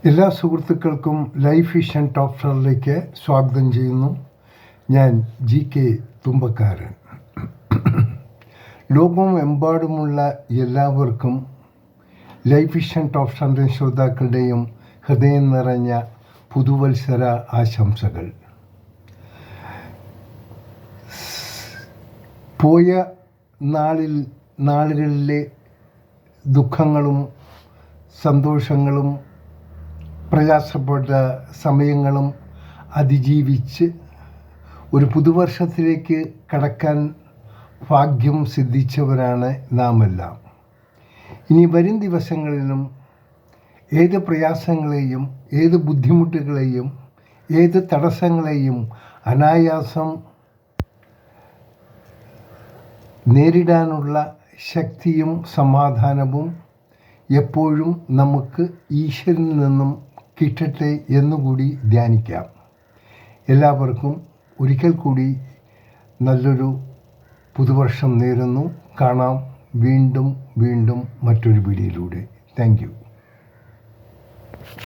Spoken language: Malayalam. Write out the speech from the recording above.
എല്ലാ സുഹൃത്തുക്കൾക്കും ലൈഫ് വിഷൻ ടോപ്പ് ഫ്ലോറിലേക്ക് സ്വാഗതം ചെയ്യുന്നു. ഞാൻ GK തുമ്പക്കാരൻ. ലോകമെമ്പാടുമുള്ള എല്ലാവർക്കും ലൈഫ് വിഷൻ ടോപ്പ് ഫ്ലോറിൻ്റെ ശ്രോതാക്കളുടെയും ഹൃദയം നിറഞ്ഞ പുതുവത്സര ആശംസകൾ. പോയ നാളുകളിലെ ദുഃഖങ്ങളും സന്തോഷങ്ങളും പ്രയാസപ്പെട്ട സമയങ്ങളും അതിജീവിച്ച് ഒരു പുതുവർഷത്തിലേക്ക് കടക്കാൻ ഭാഗ്യം സിദ്ധിച്ചവരാണ് നാം എല്ലാം. ഇനി വരും ദിവസങ്ങളിലും ഏത് പ്രയാസങ്ങളെയും ഏത് ബുദ്ധിമുട്ടുകളെയും ഏത് തടസ്സങ്ങളെയും അനായാസം നേരിടാനുള്ള ശക്തിയും സമാധാനവും എപ്പോഴും നമുക്ക് ഈശ്വരനിൽ നിന്നും കിട്ടട്ടെ എന്നുകൂടി ധ്യാനിക്കാം. എല്ലാവർക്കും ഒരിക്കൽ കൂടി നല്ലൊരു പുതുവർഷം നേരുന്നു. കാണാം വീണ്ടും മറ്റൊരു വീഡിയോയിലൂടെ. Thank you.